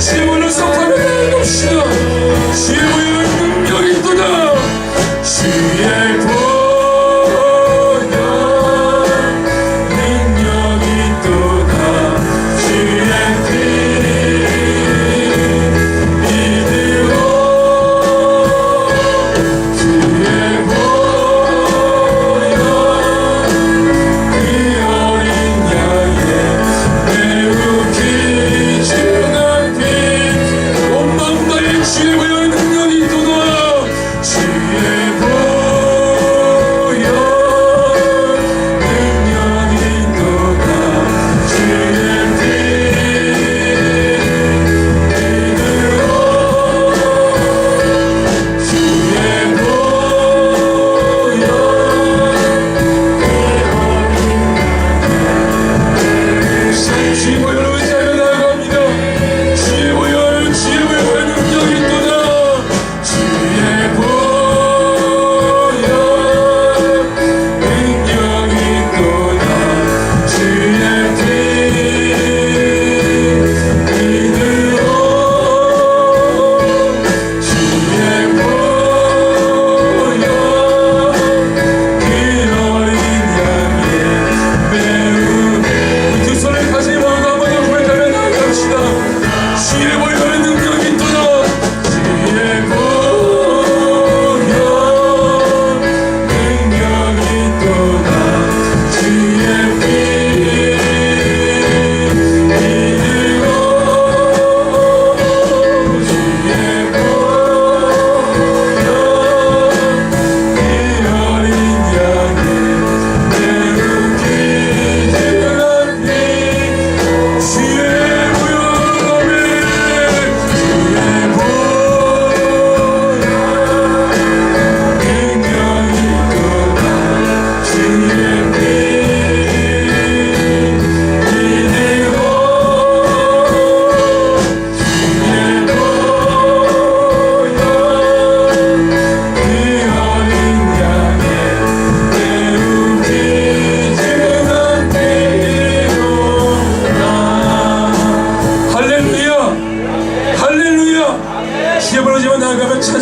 지원을 성탄을 나눕시다. 지혜의 능력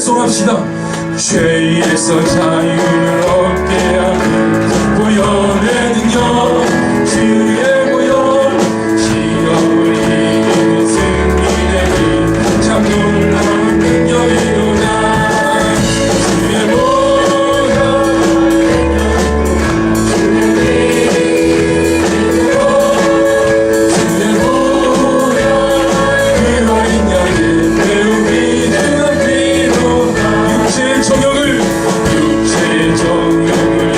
합성합시다. 죄에서 자유를 얻게 하는 보혈의 능력, 주의 보혈, 시험을 이기는 승리의 길, 참 놀라운 능력이로다. 주의 보혈, 주의 보혈, 그 어린 양의 배움이 능한 피로다. 육체의 정욕을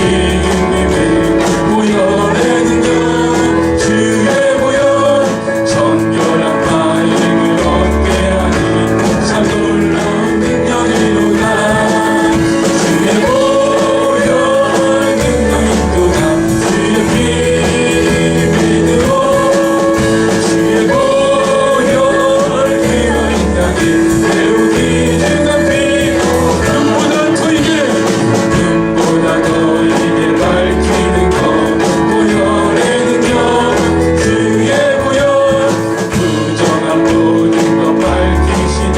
이기는 보혈의 능력, 주의 보혈, 정결한 마음을 얻게 하니 참 놀라운 능력이로다. 주의 보혈 능력이로다. 주의 피 믿으로 주의 보혈 그 어린 양의 배우기 능한 피로 눈보다 더 이게 밝히는 것 보혈의 능력, 주의 보혈, 부정한 모든 것 밝히시니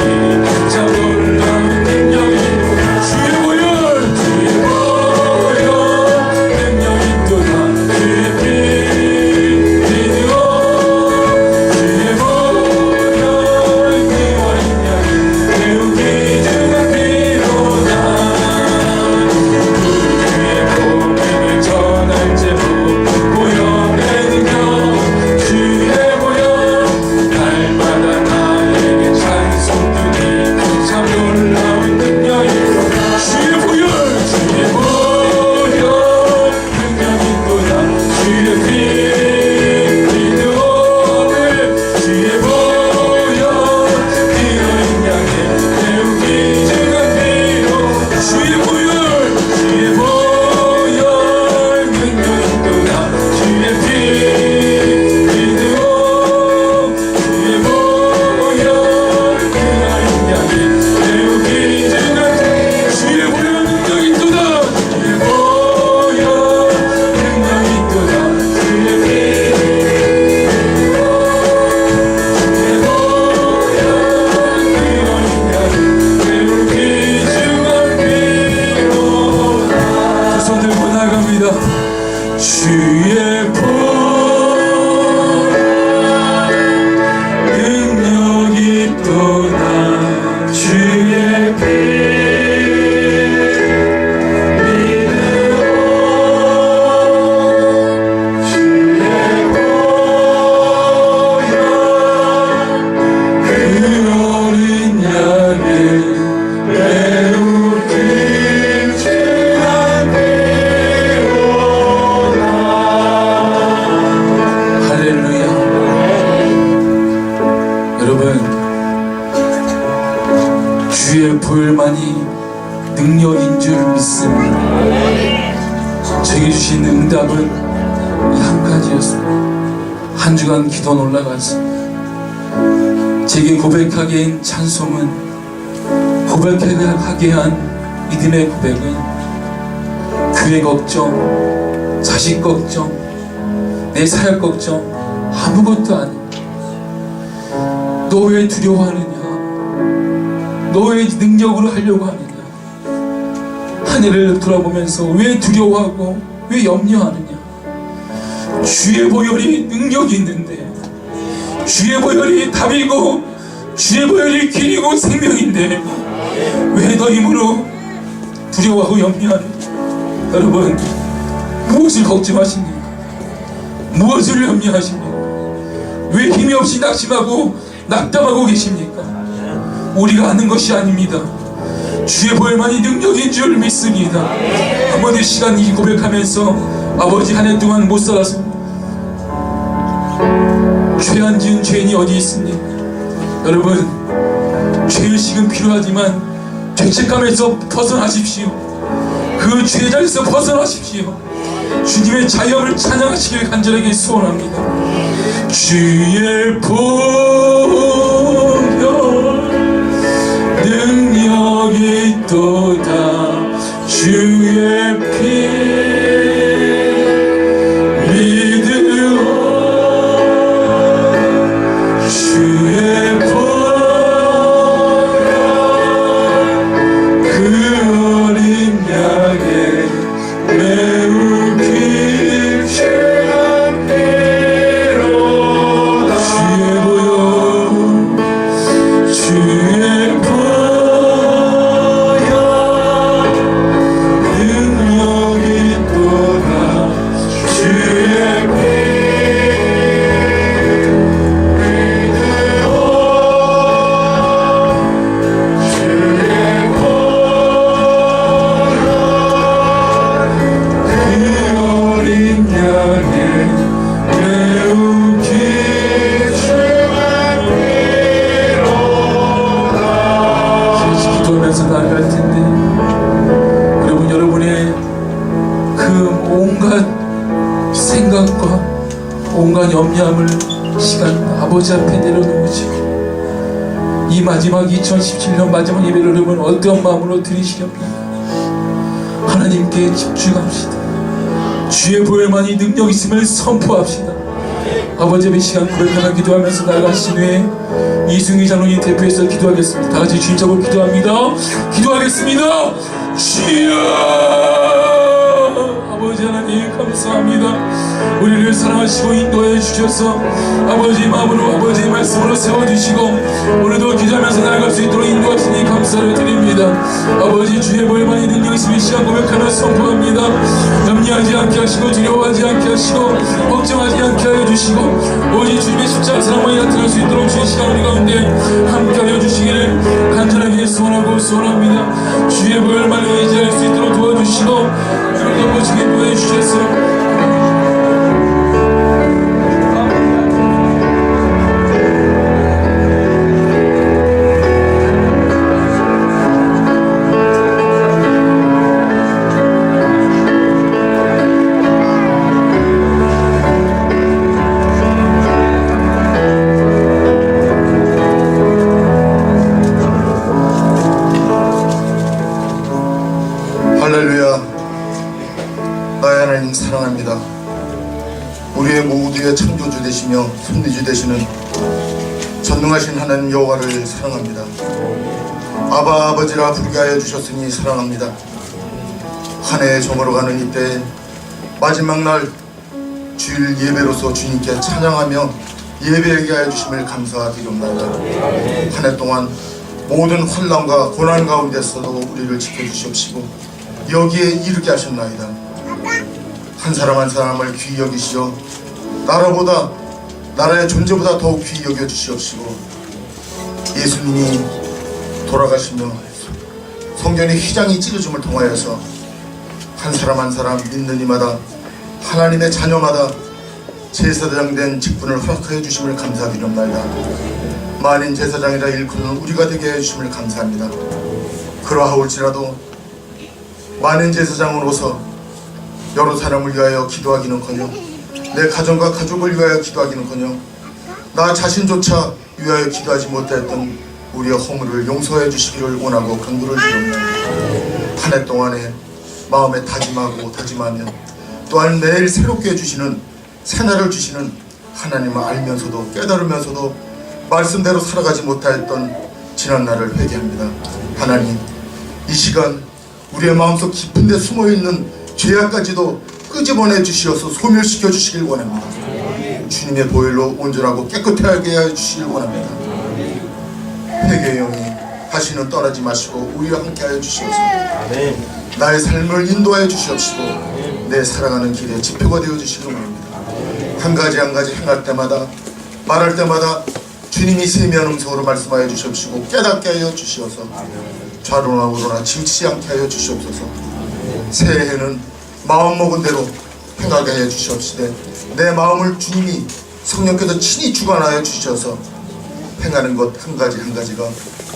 참 놀라운 능력이로다. 주의 보혈 능력이 또다. 주의 피 믿으오 주의 보혈 그 어린 양의 배우기 능한 피로다. 주의 복음을 전할 제목 보혈의 능력, 주의 보혈, 날마다 나에게 찬송주니 참 놀라운 능력이로다. 주의 보혈 능력이 또다. 주의 피 믿으오늘 주의 보혈 그 어린 양의 배우기 능한 피로 주의 보혈 능력이 또다. 주의 피 믿으오 주의 보혈 그 어린 양의 배우기 능한 주의 보혈 능력이 또다. 주의 보혈 능력이 또다. 주의 피 주의 보혈 그 어린 양의 배우기 능한 피로다. 두 손 들고 나갑니다. 주의 보혈 능력이 또다. 주의 피 믿으오 주의 보혈 그 어린 양의 배우기 능한 피로다. 할렐루야. 여러분, 주의 보혈만이 능력인 줄 믿습니다. 제게 주신 응답은 이 한 가지였습니다. 한 주간 기도 올라갔습니다. 제게 고백하게 한 찬송은, 고백하게 한 믿음의 고백은 교회 걱정, 자식 걱정, 내 사역 걱정 아무것도 아닙니다. 너 왜 두려워하느냐? 너 왜 능력으로 하려고 하느냐? 하늘을 돌아보면서 왜 두려워하고 왜 염려하느냐? 주의 보혈이 능력이 있는데, 주의 보혈이 답이고 주의 보혈이 길이고 생명인데 왜 너 힘으로 두려워하고 염려하느냐? 여러분, 무엇을 걱정하십니까? 무엇을 염려하십니까? 왜 힘이 없이 낙심하고 낙담하고 계십니까? 우리가 아는 것이 아닙니다. 주의 보혈만이 능력인 줄 믿습니다. 한번 이 시간 이 고백하면서 아버지 한 해 동안 못 살아서 죄 안 지은 죄인이 어디 있습니까? 여러분, 죄의식은 필요하지만 죄책감에서 벗어나십시오. 그 죄자에서 벗어나십시오. 주님의 자유함을 찬양하시길 간절하게 소원합니다. 주의 보혈 능력이 또다. 주의 피 주의 보혈 염려함을 시간 아버지 앞에 내려놓으시고 이 마지막 2017년 마지막 예배를 여러분 어떤 마음으로 드리시렵니까? 하나님께 집중합시다. 주의 보혈만이 능력 있음을 선포합시다. 아버지 앞에 시간 고백하며 기도하면서 나아가신 후에 이승희 장로님 대표해서 기도하겠습니다. 다같이 주님 잡고 기도합니다. 기도하겠습니다. 주여! 아버지 하나님 감사합니다. 우리를 사랑하시고 인도해 주셔서 아버지 마음으로 아버지의 말씀으로 세워주시고 오늘도 기도하면서 나아갈 수 있도록 인도하시니 감사를 드립니다. 아버지 주의 보혈만이 능력 있음을 시간 고백하며 선포합니다. 염려하지 않게 하시고 두려워하지 않게 하시고 걱정하지 않게 하여 주시고 오직 주님의 십자가 사랑만이 나타날 수 있도록 주의 시간 우리 가운데 함께 하여 주시기를 간절하게 소원합니다. 주의 보혈만을 의지할 수 있도록 도와주시고 주를 덮어주게 인도해 주셨어. 할렐루야. 나의 하나님 사랑합니다. 우리의 모두의 창조주 되시며 섭리주 되시는 전능하신 하나님 여호와를 사랑합니다. 아바 아버지라 부르게 하여 주셨으니 사랑합니다. 한 해의 저물어가는 이때 마지막 날 주일 예배로서 주님께 찬양하며 예배하게 하여 주심을 감사드립니다. 한 해 동안 모든 환난과 고난 가운데서도 우리를 지켜주시옵시고 여기에 이르게 하셨나이다. 한 사람 한 사람을 귀히 여기시어 나라의 존재보다 더욱 귀히 여겨 주시옵시고 예수님이 돌아가시며 성전의 휘장이 찢어짐을 통하여서 한 사람 한 사람 믿는 이마다 하나님의 자녀마다 제사장 된 직분을 허락하여 주심을 감사드립니다. 만인 제사장이라 일컫는 우리가 되게 해 주심을 감사합니다. 그러하올지라도 만인 제사장으로서 여러 사람을 위하여 기도하기는커녕 내 가정과 가족을 위하여 기도하기는커녕 나 자신조차 위하여 기도하지 못했던 우리의 허물을 용서해 주시기를 원하고 간구를 드립니다. 한 해 동안에 마음에 다짐하며 또한 매일 새롭게 해주시는 새날을 주시는 하나님을 알면서도 깨달으면서도 말씀대로 살아가지 못하였던 지난날을 회개합니다. 하나님, 이 시간 우리의 마음속 깊은 데 숨어있는 죄악까지도 끄집어내 주시어서 소멸시켜 주시길 원합니다. 주님의 보혈로 온전하고 깨끗하게 해 주시길 원합니다. 회개의 영이 다시는 떠나지 마시고 우리와 함께 하여 주시옵소서. 나의 삶을 인도하여 주시옵시고 내 살아가는 길에 지표가 되어 주시길 원합니다. 한 가지 한 가지 행할 때마다 말할 때마다 주님이 세미한 음성으로 말씀하여 주시옵시고 깨닫게 하여 주시어서 좌로나 우로나 치우치지 않게 하여 주시옵소서. 새해에는 마음먹은 대로 행하게 하여 주시옵시되 내 마음을 주님이 성령께서 친히 주관하여 주셔서 행하는 것 한 가지 한 가지가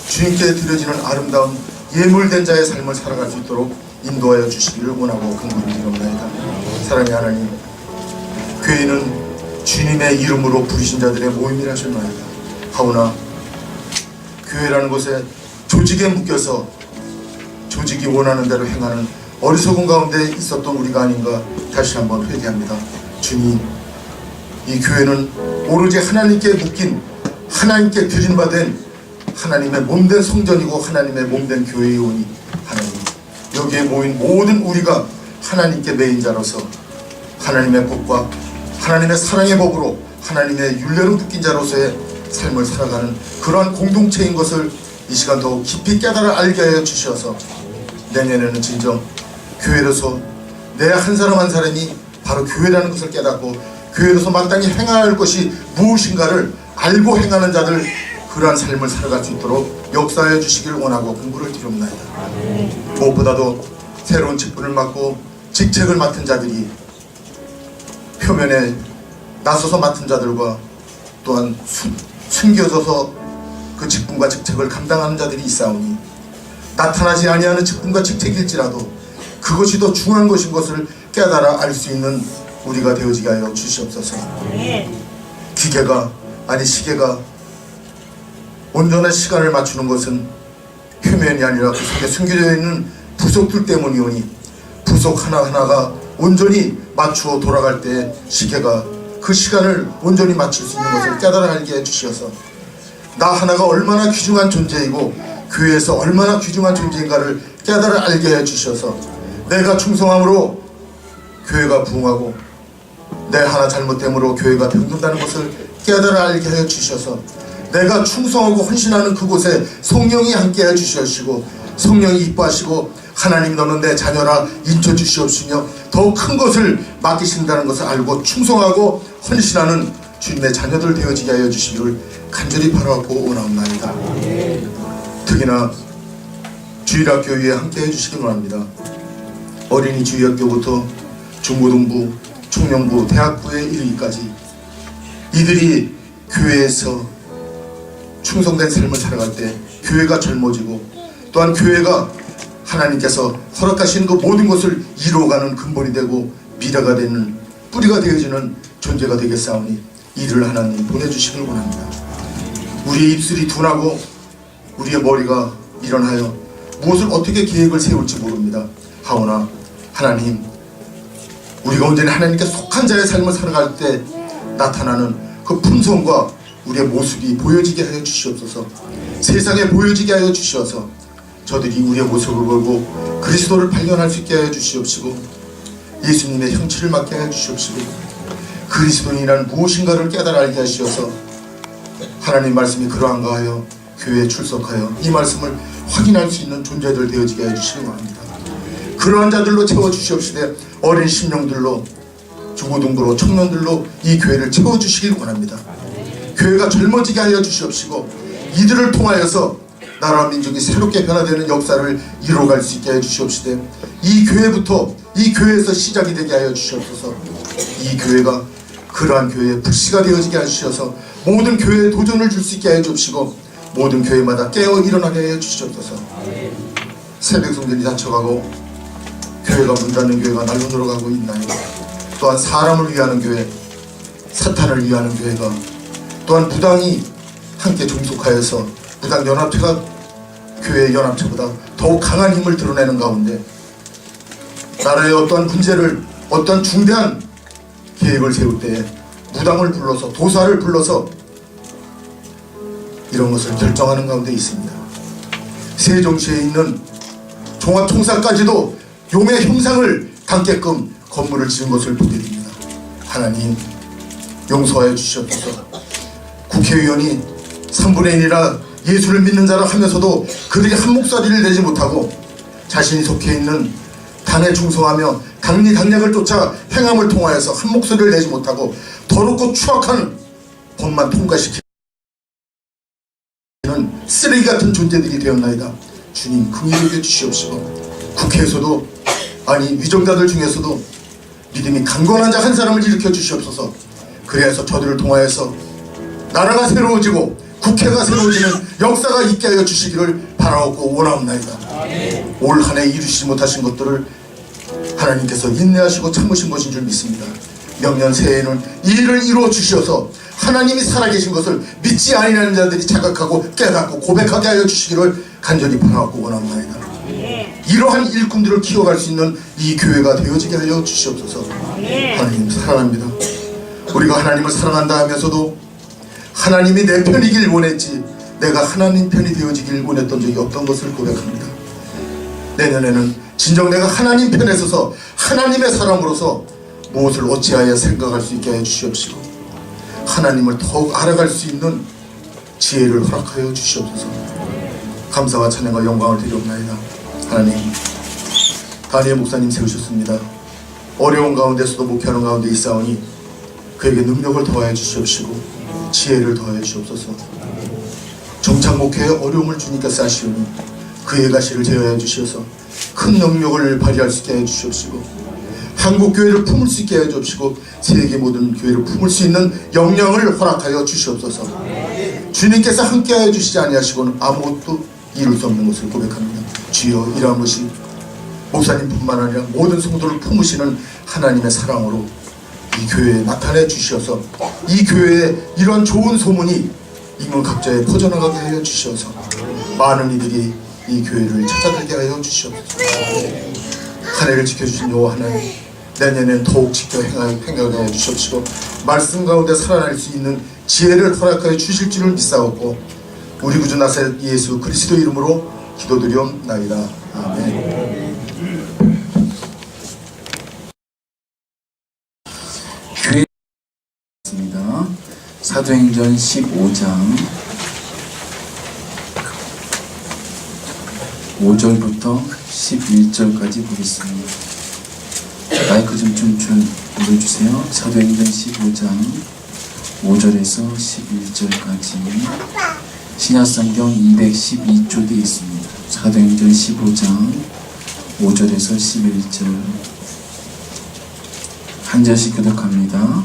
주님께 드려지는 아름다운 예물된 자의 삶을 살아갈 수 있도록 인도하여 주시기를 원하고 간구를 드립니다. 사랑의 하나님, 교회는 주님의 이름으로 부르신 자들의 모임이라 하셨나이다. 하오나 교회라는 곳에 조직에 묶여서 조직이 원하는 대로 행하는 어리석은 가운데 있었던 우리가 아닌가 다시 한번 회개합니다. 주님, 이 교회는 오로지 하나님께 묶인 하나님께 드림받은 하나님의 몸된 성전이고 하나님의 몸된 교회의 오니 하나님, 여기에 모인 모든 우리가 하나님께 매인 자로서 하나님의 법과 하나님의 사랑의 법으로 하나님의 율례로 묶인 자로서의 삶을 살아가는 그러한 공동체인 것을 이 시간 더욱 깊이 깨달아 알게 하여 주셔서 내년에는 진정 교회로서 내 한 사람 한 사람이 바로 교회라는 것을 깨닫고 교회로서 마땅히 행해야 할 것이 무엇인가를 알고 행하는 자들, 그러한 삶을 살아갈 수 있도록 역사하여 주시길 원하고 간구를 드립니다. 무엇보다도 새로운 직분을 맡고 직책을 맡은 자들이 표면에 나서서 맡은 자들과 또한 숨겨져서 그 직분과 직책을 감당하는 자들이 있사오니 나타나지 아니하는 직분과 직책일지라도 그것이 더 중요한 것인 것을 깨달아 알 수 있는 우리가 되어지게 하여 주시옵소서. 시계가 온전한 시간을 맞추는 것은 표면이 아니라 그 속에 숨겨져 있는 부속들 때문이오니 부속 하나하나가 온전히 맞추어 돌아갈 때 시계가 그 시간을 온전히 맞출 수 있는 것을 깨달아 알게 해주시어서 나 하나가 얼마나 귀중한 존재이고 교회에서 얼마나 귀중한 존재인가를 깨달아 알게 해주셔서 내가 충성함으로 교회가 부흥하고 내 하나 잘못됨으로 교회가 병든다는 것을 깨달아 알게 해주셔서 내가 충성하고 헌신하는 그곳에 성령이 함께 해주시옵시고 성령이 이뻐하시고 하나님 너는 내 자녀라 인쳐주시옵시며 더 큰 것을 맡기신다는 것을 알고 충성하고 헌신하는 주님의 자녀들 되어지게 하여 주시기를 간절히 바라고 원하옵나이다. 특히나 주일학교에 함께 해주시기 원합니다. 어린이 주일학교부터 중고등부, 청년부, 대학부에 이르기까지 이들이 교회에서 충성된 삶을 살아갈 때 교회가 젊어지고 또한 교회가 하나님께서 허락하신 그 모든 것을 이루어가는 근본이 되고 미래가 되는 뿌리가 되어지는 존재가 되겠사오니 이를 하나님 보내주시길 원합니다. 우리의 입술이 둔하고 우리의 머리가 미련하여 무엇을 어떻게 계획을 세울지 모릅니다. 하오나 하나님 우리가 온전히 하나님께 속한 자의 삶을 살아갈 때 나타나는 그 품성과 우리의 모습이 보여지게 하여 주시옵소서. 세상에 보여지게 하여 주시어서 저들이 우리의 모습을 보고 그리스도를 발견할 수 있게 하여 주시옵시고 예수님의 형체를 맡게 하여 주시옵시고 그리스도인이란 무엇인가를 깨달아 알게 하시어서 하나님 말씀이 그러한가 하여 교회에 출석하여 이 말씀을 확인할 수 있는 존재들 되어지게 하여 주시기 원합니다. 그러한 자들로 채워주시옵시되 어린 심령들로 중고등부로 청년들로 이 교회를 채워주시길 원합니다. 교회가 젊어지게 하여 주시옵시고 이들을 통하여서 나라와 민족이 새롭게 변화되는 역사를 이루어갈 수 있게 하여 주시옵시되 이 교회부터 이 교회에서 시작이 되게 하여 주시옵소서. 이 교회가 그러한 교회의 불씨가 되어지게 하시어서 모든 교회에 도전을 줄 수 있게 하여 주시고 모든 교회마다 깨어 일어나게 하여 주시옵소서. 새벽 성전이 닫혀가고 교회가 문 닫는 교회가 날로 늘어가고 있나요? 또한 사람을 위하는 교회, 사탄을 위하는 교회가 또한 무당이 함께 종속하여서 무당연합체가 교회의 연합체보다 더욱 강한 힘을 드러내는 가운데 나라의 어떠한 문제를 어떠한 중대한 계획을 세울 때에 무당을 불러서 도사를 불러서 이런 것을 결정하는 가운데 있습니다. 세종시에 있는 종합총사까지도 용의 형상을 담게끔 건물을 지은 것을 보게 됩니다. 하나님 용서하여 주시옵소서. 국회의원이 3분의 1이라 예수를 믿는 자라 하면서도 그들이 한 목소리를 내지 못하고 자신이 속해 있는 당에 충성하며 당리 당략을 쫓아 행함을 통하여서 한 목소리를 내지 못하고 더럽고 추악한 법만 통과시키는 쓰레기 같은 존재들이 되었나이다. 주님 긍휼히 여겨 주시옵시고 국회에서도 아니 위정자들 중에서도 믿음이 강건한 자 한 사람을 일으켜 주시옵소서. 그래서 저들을 통하여서 나라가 새로워지고 국회가 새로워지는 역사가 있게 하여 주시기를 바라옵고 원하옵나이다. 올 한 해 이루시지 못하신 것들을 하나님께서 인내하시고 참으신 것인 줄 믿습니다. 명년 새해에는 이 일을 이루어 주시어서 하나님이 살아계신 것을 믿지 아니하는 자들이 자각하고 깨닫고 고백하게 하여 주시기를 간절히 바라옵고 원하옵나이다. 이러한 일꾼들을 키워갈 수 있는 이 교회가 되어지게 하여 주시옵소서. 하나님 사랑합니다. 우리가 하나님을 사랑한다 하면서도 하나님이 내 편이길 원했지 내가 하나님 편이 되어지길 원했던 적이 없던 것을 고백합니다. 내년에는 진정 내가 하나님 편에 서서 하나님의 사람으로서 무엇을 어찌하여 생각할 수 있게 해주시옵시고 하나님을 더욱 알아갈 수 있는 지혜를 허락하여 주시옵소서. 감사와 찬양과 영광을 드리옵나이다. 하나님 다니엘 목사님 세우셨습니다. 어려운 가운데서도 목회하는 가운데 있사오니 그에게 능력을 더하여 주시옵시고 지혜를 더하여 주옵소서. 정착 목회에 어려움을 주님께서 하시오니 그의 가시를 제어해 주셔서 큰 능력을 발휘할 수 있게 해 주시옵시고 한국 교회를 품을 수 있게 해 주옵시고 세계 모든 교회를 품을 수 있는 역량을 허락하여 주시옵소서. 주님께서 함께하여 주시지 아니하시고는 아무것도 이룰 수 없는 것을 고백합니다. 주여 이러한 것이 목사님뿐만 아니라 모든 성도를 품으시는 하나님의 사랑으로 이 교회에 나타내 주시어서 이 교회에 이런 좋은 소문이 인문 각자에 퍼져나가게 하여 주시어서 많은 이들이 이 교회를 찾아들게 하여 주시옵소서. 한 해를 지켜주신 여호와 하나님, 내년엔 더욱 지켜 행하게 하여 주시옵시고 말씀 가운데 살아날 수 있는 지혜를 허락하여 주실 줄을 믿사옵고 우리 구주 나사렛 예수 그리스도 이름으로 기도드리옵나이다. 아멘. 교회 있습니다. 사도행전 15장 5절부터 11절까지 보겠습니다. 마이크 좀 올려주세요. 사도행전 15장 5절에서 11절까지 신약성경 212쪽에 있습니다. 사도행전 15장 5절에서 11절 한 절씩 교독합니다.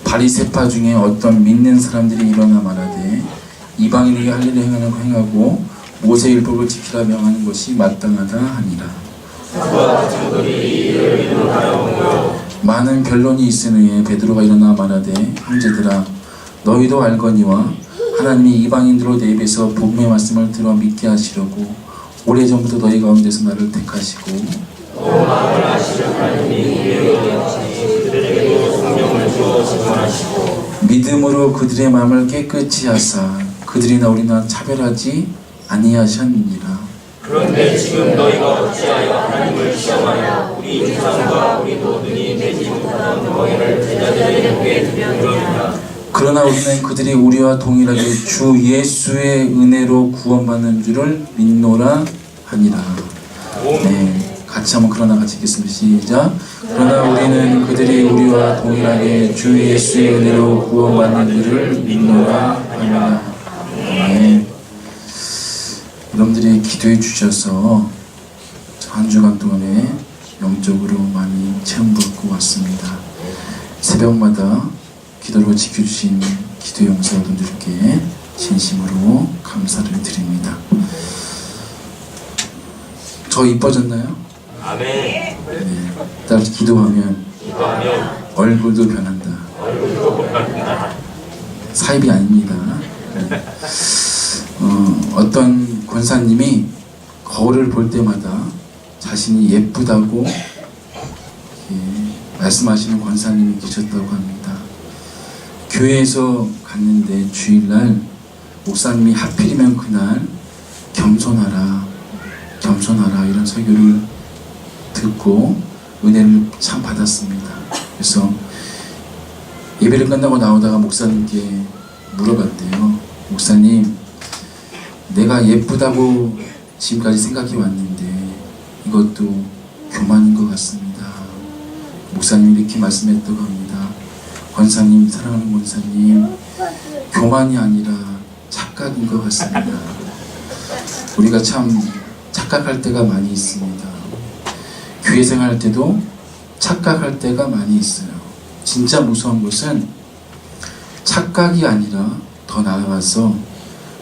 바리새파 중에 어떤 믿는 사람들이 일어나 말하되 이방인에게 할 일을 행하고 모세 율법을 지키라 명하는 것이 마땅하다 하니라. 많은 변론이 있으니 베드로가 일어나 말하되 형제들아 너희도 알거니와 하나님이 이방인들로 내 입에서 복음의 말씀을 들어 믿게 하시려고 오래전부터 너희 가운데서 나를 택하시고 믿음으로 그들의 마음을 깨끗이 하사 그들이나 우리나 차별하지 아니하셨느니라. 그런데 지금 너희가 어찌하여 하나님을 시험하여 우리 인상과 우리 모든이 되지 못하는 덩어리를 제자들에게 보게 되느냐. 그러나 우리는 그들이 우리와 동일하게 주 예수의 은혜로 구원받는 줄을 믿노라 하니라. 네, 같이 한번 그러나 같이 읽겠습니다. 시작. 그러나 우리는 그들이 우리와 동일하게 주 예수의 은혜로 구원받는 줄을 믿노라 하니라. 네. 여러분들이 기도해 주셔서 한 주간 동안에 영적으로 많이 체험받고 왔습니다. 새벽마다 기도로 지켜주신 기도 용사분들께 진심으로 감사를 드립니다. 저 이뻐졌나요? 아멘. 네. 따라 기도하면 얼굴도 변한다. 사입이 아닙니다. 네. 어떤 권사님이 거울을 볼 때마다 자신이 예쁘다고 말씀하시는 권사님이 계셨다고 합니다. 교회에서 갔는데 주일날 목사님이 하필이면 그날 겸손하라 이런 설교를 듣고 은혜를 참 받았습니다. 그래서 예배를 끝나고 나오다가 목사님께 물어봤대요. 목사님, 내가 예쁘다고 지금까지 생각해 왔는데 이것도 교만인 것 같습니다. 목사님이 이렇게 말씀했다고 합니다. 권사님, 사랑하는 권사님, 교만이 아니라 착각인 것 같습니다. 우리가 참 착각할 때가 많이 있습니다. 교회 생활할 때도 착각할 때가 많이 있어요. 진짜 무서운 것은 착각이 아니라 더 나아가서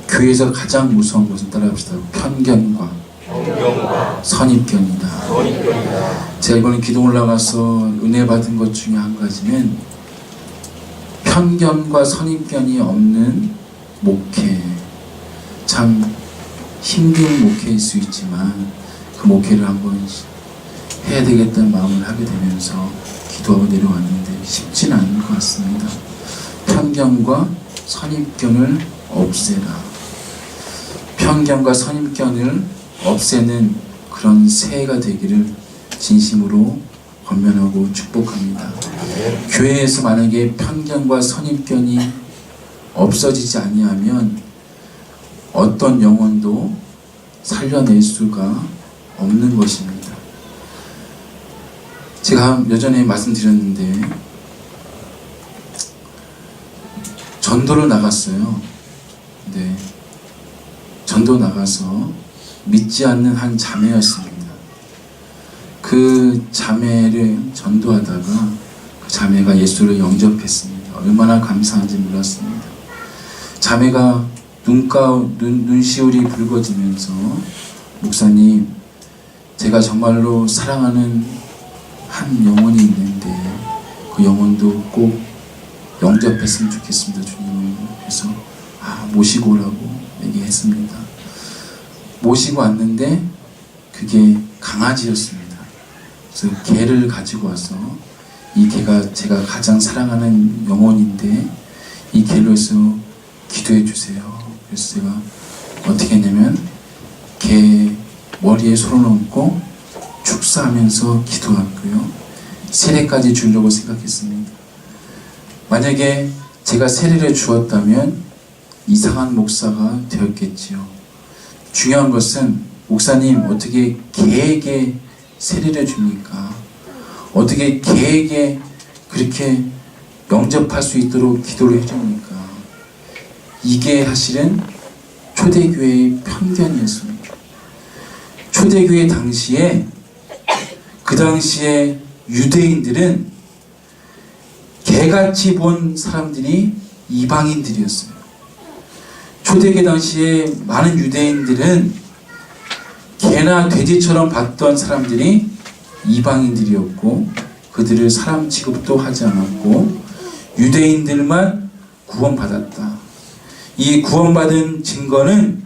교회에서 가장 무서운 것은 따라합시다. 편견과 선입견이다. 제가 이번에 기도 올라가서 은혜 받은 것 중에 한 가지는 편견과 선입견이 없는 목회. 참 힘든 목회일 수 있지만 그 목회를 한번 해야 되겠다는 마음을 하게 되면서 기도하고 내려왔는데 쉽지는 않은 것 같습니다. 편견과 선입견을 없애라. 편견과 선입견을 없애는 그런 새해가 되기를 진심으로 권면하고 축복합니다. 교회에서 만약에 편견과 선입견이 없어지지 아니하면 어떤 영혼도 살려낼 수가 없는 것입니다. 제가 예전에 말씀드렸는데 전도를 나갔어요. 네, 전도 나가서 믿지 않는 한 자매였습니다. 그 자매를 전도하다가 그 자매가 예수를 영접했습니다. 얼마나 감사한지 몰랐습니다. 자매가 눈시울이 붉어지면서 목사님, 제가 정말로 사랑하는 한 영혼이 있는데 그 영혼도 꼭 영접했으면 좋겠습니다, 주님을. 그래서 모시고 오라고 얘기했습니다. 모시고 왔는데 그게 강아지였습니다. 그래서 개를 가지고 와서, 이 개가 제가 가장 사랑하는 영혼인데 이 개로 해서 기도해 주세요. 그래서 제가 어떻게 했냐면 개 머리에 손을 얹고 축사하면서 기도했고요. 세례까지 주려고 생각했습니다. 만약에 제가 세례를 주었다면 이상한 목사가 되었겠지요. 중요한 것은, 목사님 어떻게 개에게 세례를 줍니까? 어떻게 개에게 그렇게 영접할 수 있도록 기도를 해줍니까? 이게 사실은 초대교회의 편견이었습니다. 초대교회 당시에, 그 당시에 유대인들은 개같이 본 사람들이 이방인들이었어요. 초대교회 당시에 많은 유대인들은 개나 돼지처럼 봤던 사람들이 이방인들이었고, 그들을 사람 취급도 하지 않았고 유대인들만 구원받았다. 이 구원받은 증거는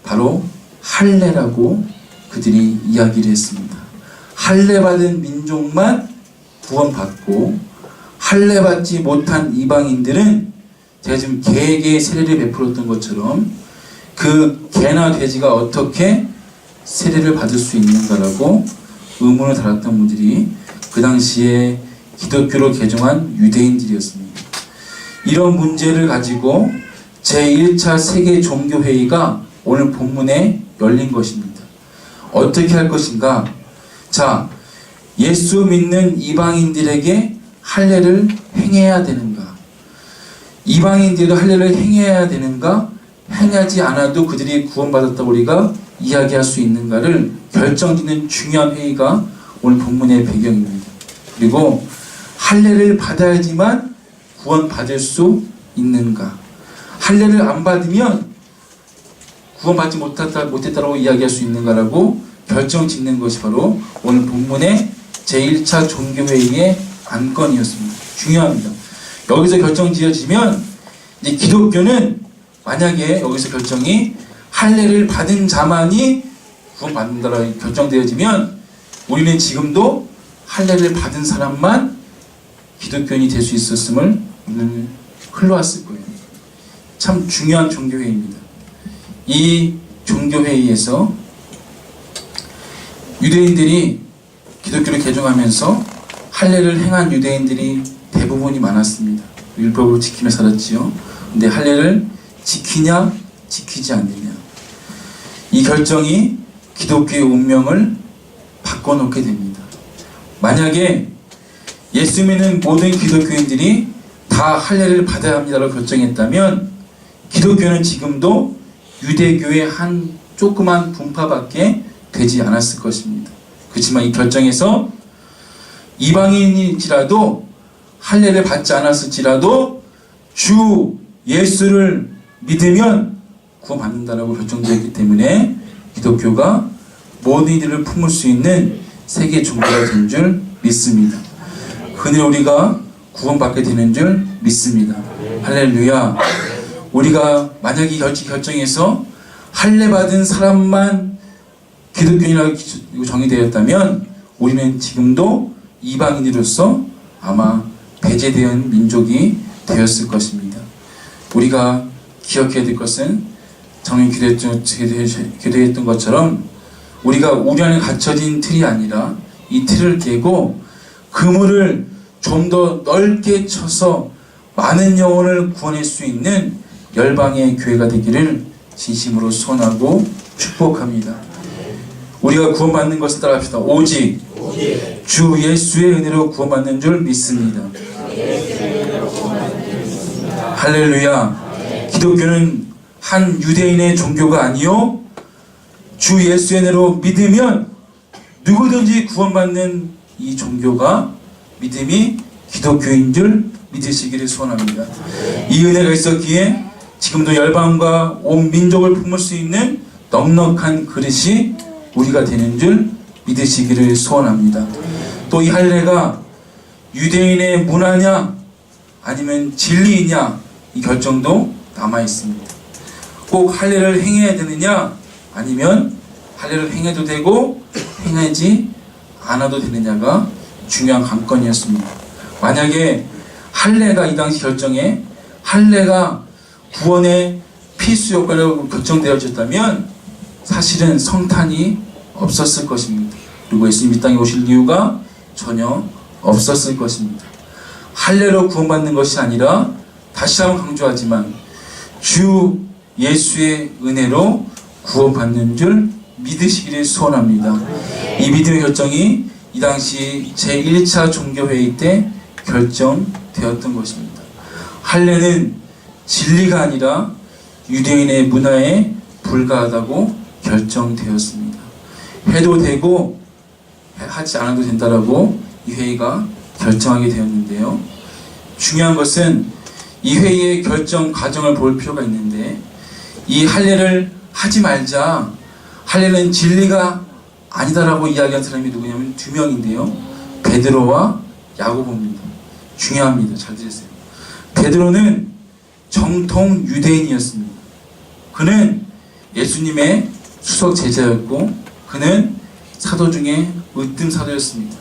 바로 할례라고 그들이 이야기를 했습니다. 할례받은 민족만 구원받고, 할례받지 못한 이방인들은, 제가 지금 개에게 세례를 베풀었던 것처럼 그 개나 돼지가 어떻게 세례를 받을 수 있는가라고 의문을 달았던 분들이 그 당시에 기독교로 개종한 유대인들이었습니다. 이런 문제를 가지고 제1차 세계 종교회의가 오늘 본문에 열린 것입니다. 어떻게 할 것인가? 자, 예수 믿는 이방인들에게 할례를 행해야 되는가? 이방인들도 할례를 행해야 되는가? 행하지 않아도 그들이 구원받았다고 우리가 이야기할 수 있는가를 결정짓는 중요한 회의가 오늘 본문의 배경입니다. 그리고 할례를 받아야지만 구원받을 수 있는가? 할례를 안 받으면 구원받지 못했다고 이야기할 수 있는가라고 결정짓는 것이 바로 오늘 본문의 제1차 종교회의의 안건이었습니다. 중요합니다. 여기서 결정지어지면 이제 기독교는, 만약에 여기서 결정이 할례를 받은 자만이 구원받는다라고 결정되어지면 우리는 지금도 할례를 받은 사람만 기독교인이 될 수 있었음을 오늘 흘러왔을 거예요. 참 중요한 종교회의입니다. 이 종교회의에서 유대인들이 기독교를 개종하면서 할례를 행한 유대인들이 대부분이 많았습니다. 율법을 지키며 살았지요. 근데 할례를 지키냐 지키지 않느냐, 이 결정이 기독교의 운명을 바꿔놓게 됩니다. 만약에 예수 믿는 모든 기독교인들이 다 할례를 받아야 합니다라고 결정했다면 기독교는 지금도 유대교의 한 조그만 분파밖에 되지 않았을 것입니다. 그렇지만 이 결정에서 이방인일지라도, 할례를 받지 않았을지라도 주 예수를 믿으면 구원받는다라고 결정되었기 때문에 기독교가 모든 이들을 품을 수 있는 세계 종교가 된 줄 믿습니다. 그늘 우리가 구원받게 되는 줄 믿습니다. 할렐루야. 우리가 만약에 결정해서 할례 받은 사람만 기독교인이라고 정의되었다면 우리는 지금도 이방인으로서 아마 배제된 민족이 되었을 것입니다. 우리가 기억해야 될 것은 정말 기도했던 것처럼 우리가 우리 안에 갇혀진 틀이 아니라 이 틀을 깨고 그물을 좀 더 넓게 쳐서 많은 영혼을 구원할 수 있는 열방의 교회가 되기를 진심으로 소원하고 축복합니다. 우리가 구원받는 것을 따라합시다. 오직 주 예수의 은혜로 구원받는 줄 믿습니다. 할렐루야. 기독교는 한 유대인의 종교가 아니요 주 예수의 은혜로 믿으면 누구든지 구원받는 이 종교가, 믿음이 기독교인 줄 믿으시기를 소원합니다. 이 은혜가 있었기에 지금도 열방과 온 민족을 품을 수 있는 넉넉한 그릇이 우리가 되는 줄 믿으시기를 소원합니다. 또 이 할례가 유대인의 문화냐 아니면 진리이냐 이 결정도 남아 있습니다. 꼭 할례를 행해야 되느냐 아니면 할례를 행해도 되고 행하지 않아도 되느냐가 중요한 관건이었습니다. 만약에 할례가 이 당시 결정에 할례가 구원의 필수 효과로 결정되어졌다면 사실은 성탄이 없었을 것입니다. 그리고 예수님 이 땅에 오실 이유가 전혀 없었을 것입니다. 할례로 구원받는 것이 아니라 다시 한번 강조하지만 주 예수의 은혜로 구원받는 줄 믿으시기를 소원합니다. 이 믿음의 결정이 이 당시 제1차 종교회의 때 결정되었던 것입니다. 할례는 진리가 아니라 유대인의 문화에 불과하다고 결정되었습니다. 해도 되고 하지 않아도 된다라고 이 회의가 결정하게 되었는데요. 중요한 것은 이 회의의 결정 과정을 볼 필요가 있는데 이 할례를 하지 말자, 할례는 진리가 아니다라고 이야기한 사람이 누구냐면 두 명인데요. 베드로와 야고보입니다. 중요합니다. 잘 들으세요. 베드로는 정통 유대인이었습니다. 그는 예수님의 수석 제자였고 그는 사도 중에 으뜸 사도였습니다.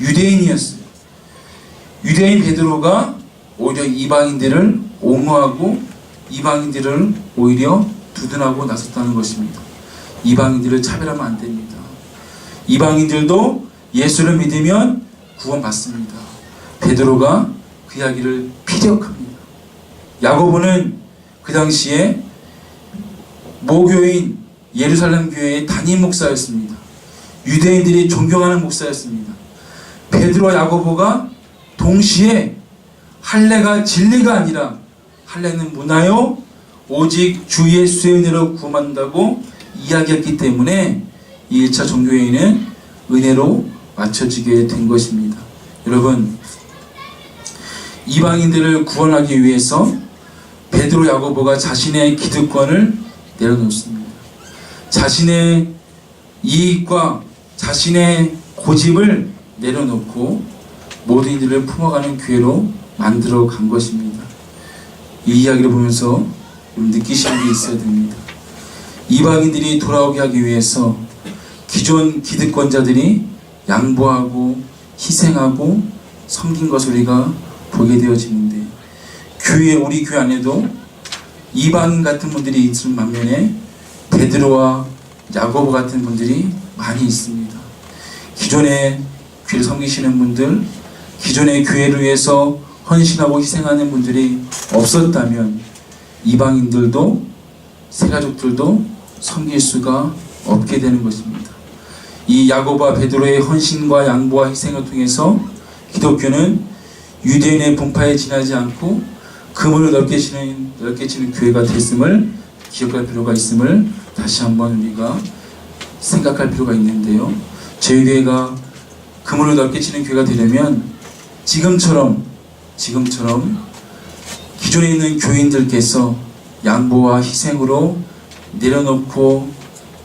유대인이었어요. 유대인 베드로가 오히려 이방인들을 옹호하고 이방인들을 오히려 두둔하고 나섰다는 것입니다. 이방인들을 차별하면 안 됩니다. 이방인들도 예수를 믿으면 구원받습니다. 베드로가 그 이야기를 피력합니다. 야고보는 그 당시에 모교인 예루살렘 교회의 담임 목사였습니다. 유대인들이 존경하는 목사였습니다. 베드로와 야고보가 동시에 할례가 진리가 아니라 할례는 문화요 오직 주 예수의 은혜로 구원한다고 이야기했기 때문에 이 1차 종교회의는 은혜로 맞춰지게 된 것입니다. 여러분, 이방인들을 구원하기 위해서 베드로 야고보가 자신의 기득권을 내려놓습니다. 자신의 이익과 자신의 고집을 내려놓고 모든 이들을 품어가는 교회로 만들어 간 것입니다. 이 이야기를 보면서 좀 느끼시는 게 있어야 됩니다. 이방인들이 돌아오게 하기 위해서 기존 기득권자들이 양보하고 희생하고 섬긴 것을 우리가 보게 되어지는데 우리 교회 안에도 이방인 같은 분들이 있는 반면에 베드로와 야고보 같은 분들이 많이 있습니다. 기존에 교회를 섬기시는 분들, 기존의 교회를 위해서 헌신하고 희생하는 분들이 없었다면 이방인들도 새가족들도 섬길 수가 없게 되는 것입니다. 이 야고보와 베드로의 헌신과 양보와 희생을 통해서 기독교는 유대인의 분파에 지나지 않고 그물을 넓게 치는 교회가 됐음을 기억할 필요가 있음을 다시 한번 우리가 생각할 필요가 있는데요. 저희 교회가 그물을 넓게 치는 교회가 되려면 지금처럼 기존에 있는 교인들께서 양보와 희생으로 내려놓고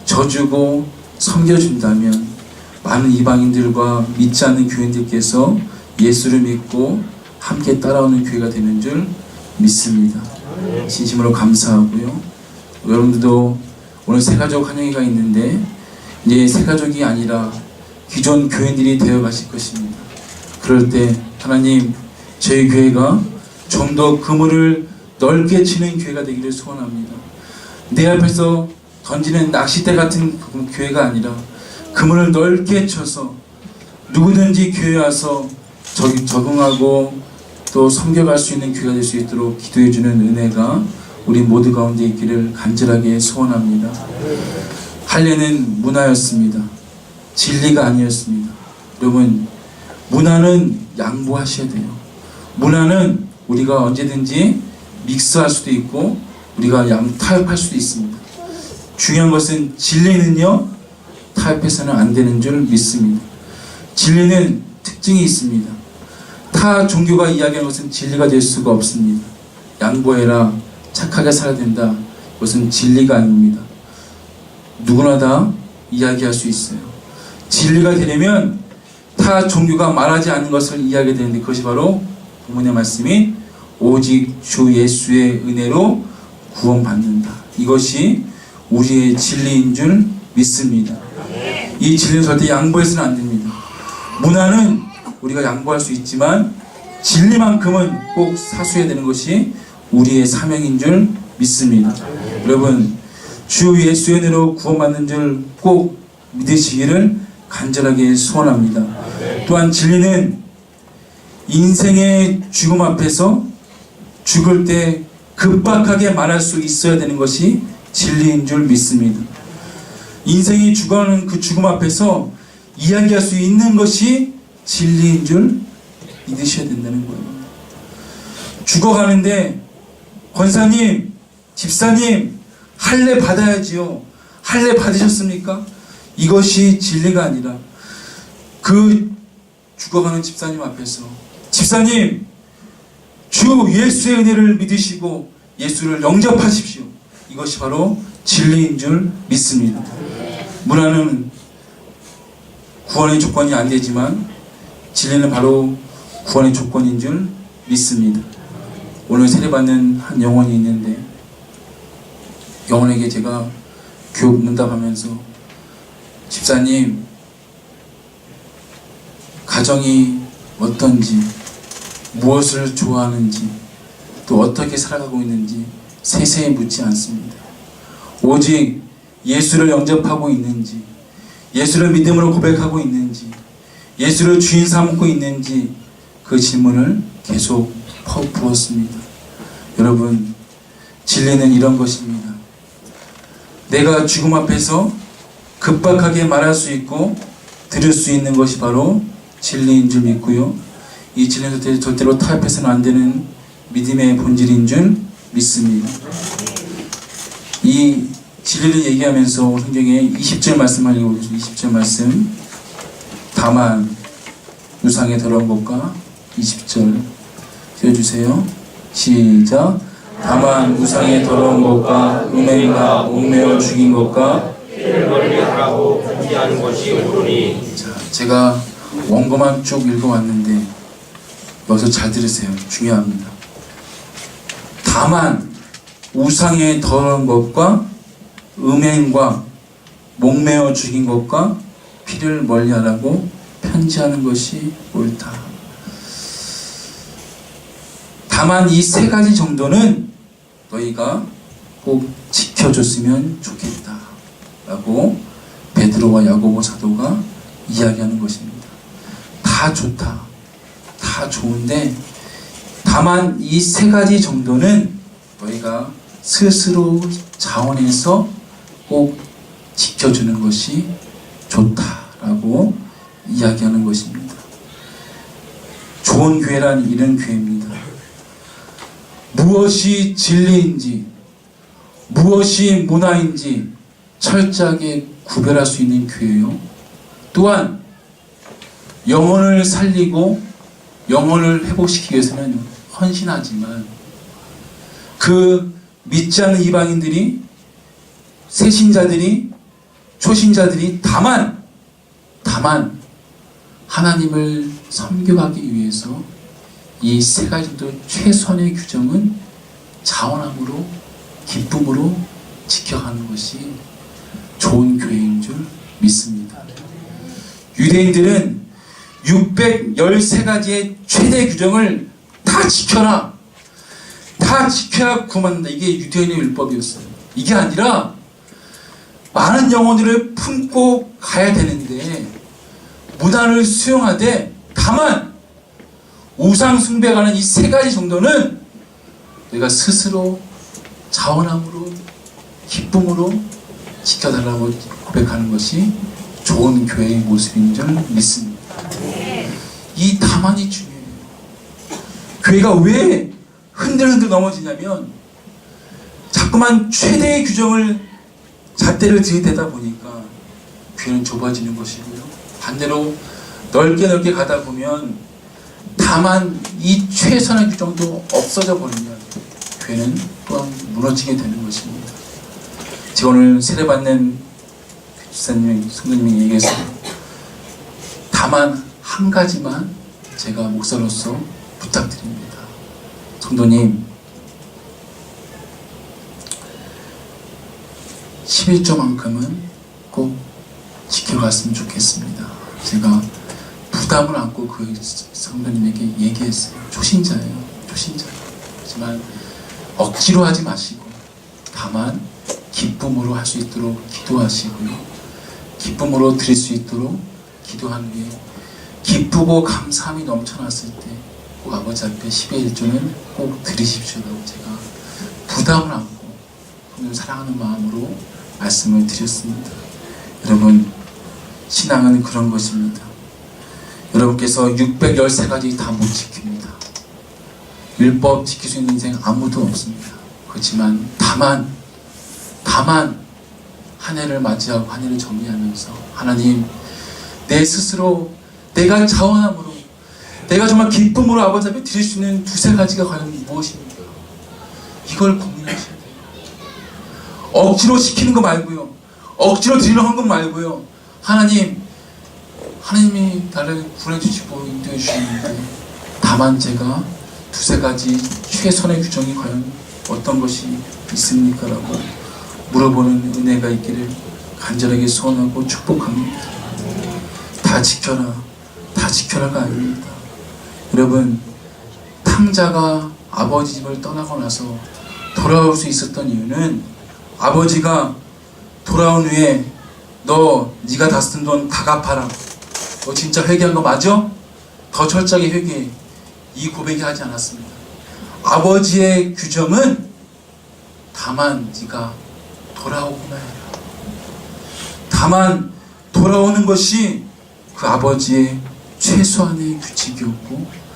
져주고 섬겨준다면 많은 이방인들과 믿지 않는 교인들께서 예수를 믿고 함께 따라오는 교회가 되는 줄 믿습니다. 진심으로 감사하고요. 여러분들도 오늘 새가족 환영회가 있는데 이제 새가족이 아니라 기존 교인들이 되어 가실 것입니다. 그럴 때 하나님 저희 교회가 좀 더 그물을 넓게 치는 교회가 되기를 소원합니다. 내 앞에서 던지는 낚싯대 같은 교회가 아니라 그물을 넓게 쳐서 누구든지 교회에 와서 적응하고 또 섬겨갈 수 있는 교회가 될 수 있도록 기도해주는 은혜가 우리 모두 가운데 있기를 간절하게 소원합니다. 할례는 문화였습니다. 진리가 아니었습니다. 여러분, 문화는 양보하셔야 돼요. 문화는 우리가 언제든지 믹스할 수도 있고 우리가 타협할 수도 있습니다. 중요한 것은 진리는요 타협해서는 안 되는 줄 믿습니다. 진리는 특징이 있습니다. 타 종교가 이야기하는 것은 진리가 될 수가 없습니다. 양보해라, 착하게 살아야 된다, 그것은 진리가 아닙니다. 누구나 다 이야기할 수 있어요. 진리가 되려면 타 종교가 말하지 않는 것을 이해하게 되는데 그것이 바로 본문의 말씀이 오직 주 예수의 은혜로 구원받는다. 이것이 우리의 진리인 줄 믿습니다. 이 진리는 절대 양보해서는 안 됩니다. 문화는 우리가 양보할 수 있지만 진리만큼은 꼭 사수해야 되는 것이 우리의 사명인 줄 믿습니다. 여러분, 주 예수의 은혜로 구원받는 줄 꼭 믿으시기를 간절하게 소원합니다. 또한 진리는 인생의 죽음 앞에서 죽을 때 급박하게 말할 수 있어야 되는 것이 진리인 줄 믿습니다. 인생이 죽어가는 그 죽음 앞에서 이야기할 수 있는 것이 진리인 줄 믿으셔야 된다는 거예요. 죽어가는데 권사님, 집사님 할례 받아야지요. 할례 받으셨습니까? 이것이 진리가 아니라 그 죽어가는 집사님 앞에서 집사님, 주 예수의 은혜를 믿으시고 예수를 영접하십시오. 이것이 바로 진리인 줄 믿습니다. 문화는 구원의 조건이 안 되지만 진리는 바로 구원의 조건인 줄 믿습니다. 오늘 세례받는 한 영혼이 있는데 영혼에게 제가 교육 문답하면서 집사님, 가정이 어떤지, 무엇을 좋아하는지, 또 어떻게 살아가고 있는지 세세히 묻지 않습니다. 오직 예수를 영접하고 있는지, 예수를 믿음으로 고백하고 있는지, 예수를 주인 삼고 있는지 그 질문을 계속 퍼부었습니다. 여러분, 진리는 이런 것입니다. 내가 죽음 앞에서 급박하게 말할 수 있고 들을 수 있는 것이 바로 진리인 줄 믿고요. 이 진리는 절대로 타협해서는 안 되는 믿음의 본질인 줄 믿습니다. 이 진리를 얘기하면서 성경에 20절 말씀을 읽어보죠. 20절 말씀. 다만 우상의 더러운 것과 20절 지어주세요. 시작. 다만 우상의 더러운 것과 음행과 목매어 죽인 것과 피를 멀리하라고 편지하는 것이 옳으니. 자, 제가 원고만 쭉 읽어왔는데 여기서 잘 들으세요. 중요합니다. 다만 우상의 더러운 것과 음행과 목매어 죽인 것과 피를 멀리하라고 편지하는 것이 옳다. 다만 이 세 가지 정도는 너희가 꼭 지켜줬으면 좋겠다 라고 베드로와 야고보 사도가 이야기하는 것입니다. 다 좋다, 다 좋은데 다만 이 세 가지 정도는 너희가 스스로 자원해서 꼭 지켜주는 것이 좋다라고 이야기하는 것입니다. 좋은 교회란 이런 교회입니다. 무엇이 진리인지, 무엇이 문화인지 철저하게 구별할 수 있는 교회요. 또한 영혼을 살리고 영혼을 회복시키기 위해서는 헌신하지만 그 믿지 않는 이방인들이, 새신자들이, 초신자들이 다만 하나님을 섬겨가기 위해서 이 세 가지 정도 최선의 규정은 자원함으로, 기쁨으로 지켜가는 것이 좋은 교회인 줄 믿습니다. 유대인들은 613가지의 최대 규정을 다 지켜라, 다 지켜야 구원받는다. 이게 유대인의 율법이었어요. 이게 아니라 많은 영혼들을 품고 가야 되는데 문화를 수용하되 다만 우상 숭배하는 이 세 가지 정도는 내가 스스로 자원함으로, 기쁨으로 지켜달라고 고백하는 것이 좋은 교회의 모습인 줄 믿습니다. 이 다만이 중요해요. 교회가 왜 흔들흔들 넘어지냐면 자꾸만 최대의 규정을 잣대를 들이대다 보니까 교회는 좁아지는 것이고요. 반대로 넓게 가다 보면 다만 이 최선의 규정도 없어져 버리면 교회는 또한 무너지게 되는 것입니다. 제가 오늘 세례받는 집사님이, 성도님이 얘기했어요. 다만 한 가지만 제가 목사로서 부탁드립니다. 성도님, 11조만큼은 꼭 지켜갔으면 좋겠습니다. 제가 부담을 안고 그 성도님에게 얘기했어요. 초신자예요. 하지만 억지로 하지 마시고 다만 기쁨으로 할 수 있도록 기도하시고요. 기쁨으로 드릴 수 있도록 기도한 후에 기쁘고 감사함이 넘쳐났을 때 꼭 아버지 앞에 10의 1조는 꼭 드리십시오라고 제가 부담을 안고 성도님 사랑하는 마음으로 말씀을 드렸습니다. 여러분, 신앙은 그런 것입니다. 여러분께서 613가지 다 못 지킵니다. 율법 지킬 수 있는 인생 아무도 없습니다. 그렇지만 다만 한 해를 맞이하고 한 해를 정리하면서 하나님, 내 스스로 내가 자원함으로 내가 정말 기쁨으로 아버지 앞에 드릴 수 있는 두세 가지가 과연 무엇입니까? 이걸 고민하셔야 돼요. 억지로 시키는 거 말고요. 억지로 드리려고 하는 것 말고요. 하나님이 나를 구원해주시고 인도해주시는데 다만 제가 두세 가지 최선의 규정이 과연 어떤 것이 있습니까? 라고 물어보는 은혜가 있기를 간절하게 소원하고 축복합니다. 다 지켜라가 아닙니다. 여러분, 탕자가 아버지 집을 떠나고 나서 돌아올 수 있었던 이유는 아버지가 돌아온 후에 네가 다 쓴 돈 다 갚아라. 너 진짜 회개한 거 맞아? 더 철저하게 회개해. 이 고백이 하지 않았습니다. 아버지의 규정은 다만 네가 돌아오구나 해라. 다만 돌아오는 것이 그 아버지의 최소한의 규칙이었고,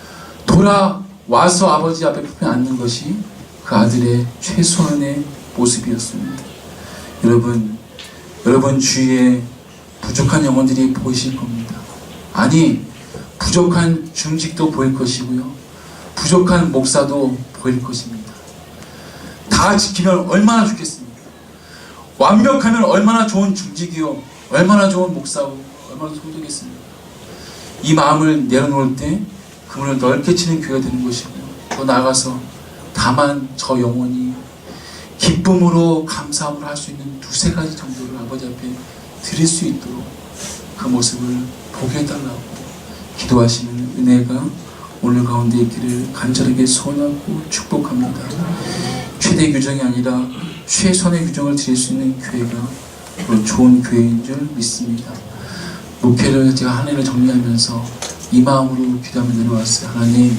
돌아와서 아버지 앞에 품에 앉는 것이 그 아들의 최소한의 모습이었습니다. 여러분 주위에 부족한 영혼들이 보이실 겁니다. 아니, 부족한 중직도 보일 것이고요, 부족한 목사도 보일 것입니다. 다 지키면 얼마나 좋겠습니까? 완벽하면 얼마나 좋은 중직이요, 얼마나 좋은 목사고, 얼마나 소득겠습니까? 이 마음을 내려놓을 때 그물을 넓게 치는 교회가 되는 것이고요, 또 나아가서 다만 저 영혼이 기쁨으로 감사함으로 할 수 있는 두세 가지 정도를 아버지 앞에 드릴 수 있도록 그 모습을 보게 해달라고 기도하시는 은혜가 오늘 가운데 있기를 간절하게 소원하고 축복합니다. 최대 규정이 아니라 최선의 규정을 드릴 수 있는 교회가 바로 좋은 교회인 줄 믿습니다. 목회를 제가 한 해를 정리하면서 이 마음으로 기도하며 내려왔어요. 하나님,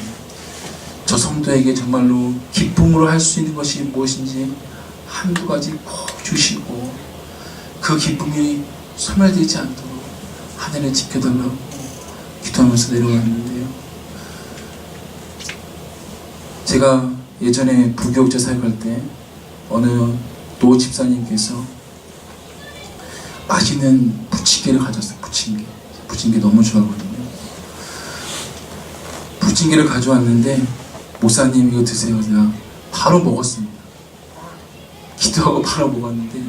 저 성도에게 정말로 기쁨으로 할 수 있는 것이 무엇인지 한두 가지 꼭 주시고 그 기쁨이 소멸되지 않도록 한 해를 지켜달라고 기도하면서 내려왔는데요. 제가 예전에 부교육자 사역할 때 어느 노 집사님께서 맛있는 부침개를 가져왔어요. 부침개 너무 좋아하거든요. 부침개를 가져왔는데 목사님 이거 드세요. 제가 바로 먹었습니다. 기도하고 바로 먹었는데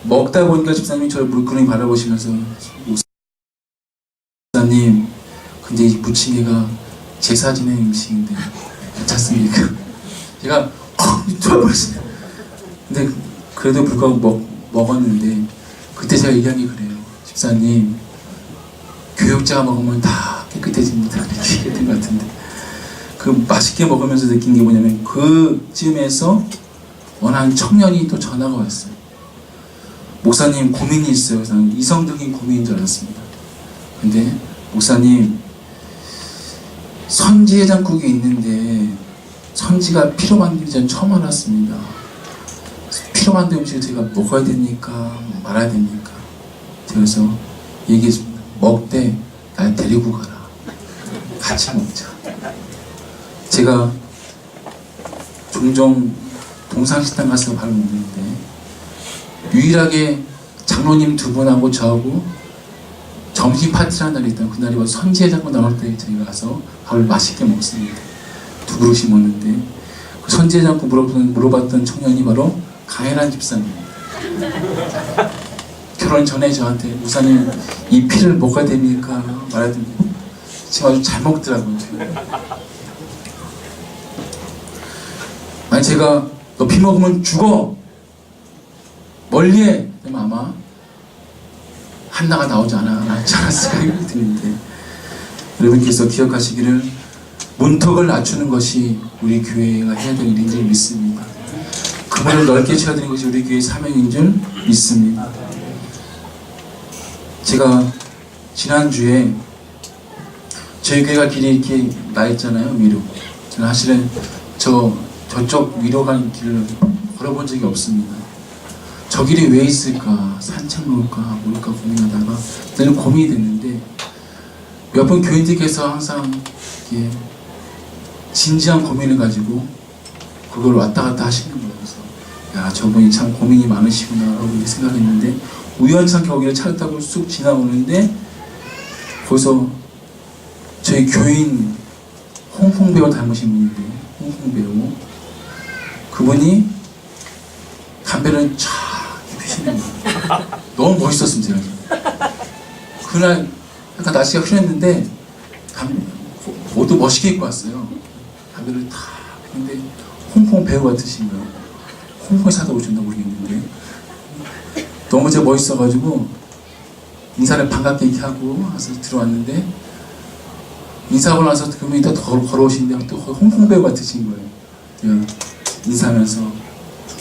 먹다 보니까 집사님이 저를 물끄러미 바라보시면서 목사님, 근데 이 부침개가 제사 지낸 음식인데 괜찮습니까? 제가 좋아버렸어요. 근데 그래도 불구하고 먹었는데 그때 제가 얘기한 게 그래요. 집사님, 교육자가 먹으면 다 깨끗해집니다. 이렇게 얘기했던 것 같은데, 그 맛있게 먹으면서 느낀 게 뭐냐면 그쯤에서 어느 한 청년이 또 전화가 왔어요. 목사님, 고민이 있어요. 그래서 이성적인 고민인 줄 알았습니다. 근데 목사님, 선지해장국이 있는데 선지가 피로 만들기 전 처음 알았습니다. 피로 만든 음식을 제가 먹어야 됩니까? 말아야 됩니까? 그래서 얘기했습니다. 먹되 날 데리고 가라. 같이 먹자. 제가 종종 동상식당 가서 밥을 먹는데 유일하게 장로님 두 분하고 저하고 점심 파티라는 날이 있던 그날이 선지해장국 나올 때 저희가 가서 밥을 맛있게 먹습니다. 두 그릇이 먹는데 그 선지해장국 물어봤던 청년이 바로 강혜란 집사님입니다. 결혼 전에 저한테 목사님 이 피를 먹어야 됩니까? 말해야 됩니까? 지금 아주 잘 먹더라고요. 만약 제가 너 피 먹으면 죽어 멀리해 그러면 아마 한나가 나오지 않았을까 생각이 드는데, 여러분께서 기억하시기를 문턱을 낮추는 것이 우리 교회가 해야 될 일인 줄 믿습니다. 그물을 넓게 쳐드리는 것이 우리 교회의 사명인 줄 믿습니다. 제가 지난주에 저희 교회가 길이 이렇게 나 있잖아요, 위로. 저는 사실은 저쪽 위로 가는 길을 걸어본 적이 없습니다. 저 길이 왜 있을까? 산책로일까? 뭘까 고민하다가 늘 고민이 됐는데, 몇 번 교인들께서 항상 이렇게 진지한 고민을 가지고 그걸 왔다 갔다 하시는 거예요. 그래서 야, 저분이 참 고민이 많으시구나 라고 생각했는데, 우연찮게 거기를 차를 타고 쑥 지나오는데 거기서 저희 교인 홍콩 배우 닮으신 분인데, 홍콩 배우 그분이 담배를 쫙 피시는 거예요. 너무 멋있었습니다. 그날 약간 날씨가 흐렸는데 옷도 멋있게 입고 왔어요. 담배를 탁 피는데 홍콩 배우 같으신 거예요. 홍콩에 사다 오셨나 모르겠는데 너무 제가 멋있어가지고 인사를 반갑게 이렇게 하고 와서 들어왔는데, 인사하고 나서 그분이 또 걸어오시는데 또 홍콩 배우 같으신 거예요. 제가 인사하면서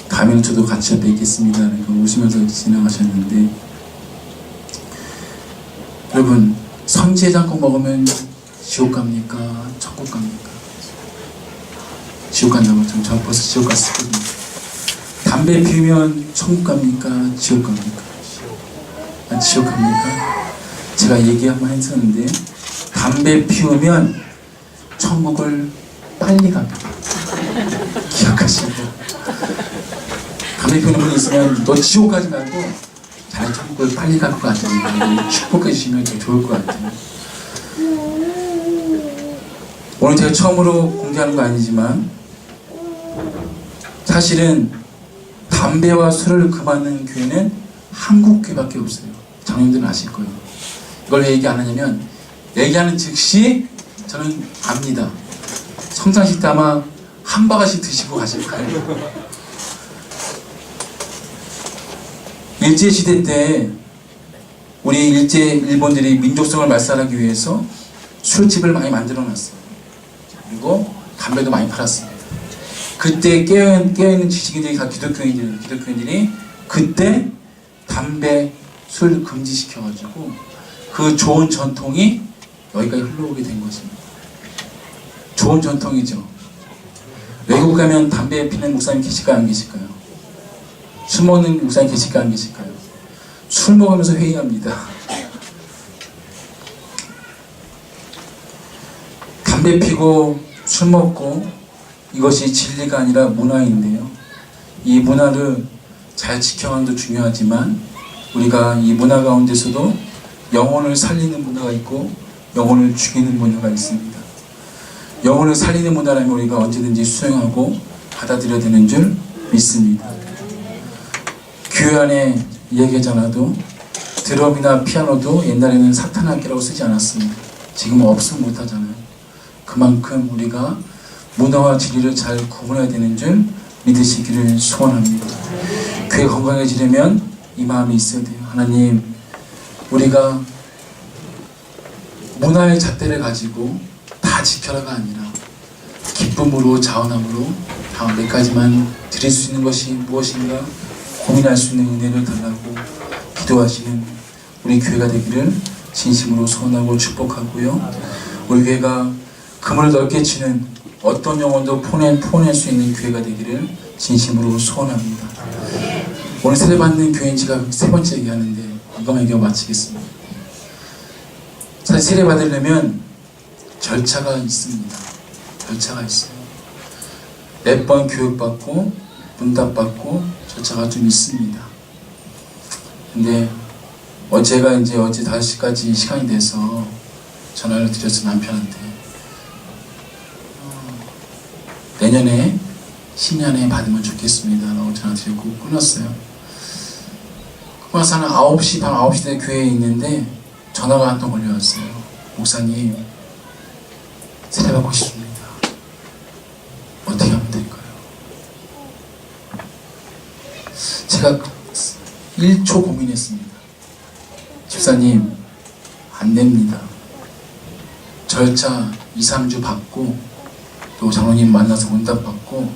다음에는 저도 같이 뵙겠습니다. 그러니까 웃으면서 지나가셨는데, 여러분, 선지해장국 먹으면 지옥 갑니까? 천국 갑니까? 지옥 간다고. 저 벌써 지옥 갔었거든요. 담배 피우면 천국 갑니까? 지옥 갑니까? 지옥 갑니까? 제가 얘기 한번 했었는데, 담배 피우면 천국을 빨리 갑니다. 기억하시고, 담배 피우는 분이 있으면 너 지옥 가지 말고 잘 천국을 빨리 갈 것 같아요. 축복해 주시면 더 좋을 것 같아요. 오늘 제가 처음으로 공개하는 거 아니지만, 사실은 담배와 술을 금하는 교회는 한국 교회밖에 없어요. 장님들은 아실 거예요. 이걸 왜 얘기 안 하냐면, 얘기하는 즉시 저는 압니다. 성장식 때 아마 한 바가지 드시고 가실 거예요. 일제시대 때 우리 일본들이 민족성을 말살하기 위해서 술집을 많이 만들어 놨어요. 그리고 담배도 많이 팔았습니다. 그때 깨어있는 지식인들이 다 기독교인들이 그때 담배, 술 금지시켜가지고 그 좋은 전통이 여기까지 흘러오게 된 것입니다. 좋은 전통이죠. 외국 가면 담배 피는 목사님 계실까요? 안 계실까요? 술 먹는 목사님 계실까요? 안 계실까요? 술 먹으면서 회의합니다. 담배 피고 술 먹고 이것이 진리가 아니라 문화인데요. 이 문화를 잘 지켜가는 것도 중요하지만, 우리가 이 문화 가운데서도 영혼을 살리는 문화가 있고 영혼을 죽이는 문화가 있습니다. 영혼을 살리는 문화라면 우리가 언제든지 수용하고 받아들여야 되는 줄 믿습니다. 교회 안에 얘기하잖아도 드럼이나 피아노도 옛날에는 사탄 악기라고 쓰지 않았습니다. 지금은 없으면 못하잖아요. 그만큼 우리가 문화와 진리를 잘 구분해야 되는 줄 믿으시기를 소원합니다. 교회 건강해지려면 이 마음이 있어야 돼요. 하나님, 우리가 문화의 잣대를 가지고 다 지켜라가 아니라 기쁨으로, 자원함으로 다음 몇 가지만 드릴 수 있는 것이 무엇인가 고민할 수 있는 은혜를 달라고 기도하시는 우리 교회가 되기를 진심으로 소원하고 축복하고요. 우리 교회가 그물을 넓게 치는 어떤 영혼도 포낼 수 있는 교회가 되기를 진심으로 소원합니다. 오늘 세례받는 교인 제가 세 번째 얘기하는데 이거만 얘기하고 마치겠습니다. 사실 세례받으려면 절차가 있습니다. 절차가 있어요. 몇 번 교육받고 문답받고 절차가 좀 있습니다. 근데 제가 어제 5시까지 시간이 돼서 전화를 드렸어요, 남편한테. 내년에 신년에 받으면 좋겠습니다 라고 전화 드리고 끊었어요. 그러고 나서 한 9시 때 교회에 있는데 전화가 한 통 걸려왔어요. 목사님, 세례받고 싶습니다. 어떻게 하면 될까요? 제가 1초 고민했습니다. 집사님, 안 됩니다. 절차 2, 3주 받고 또 장로님 만나서 응답 받고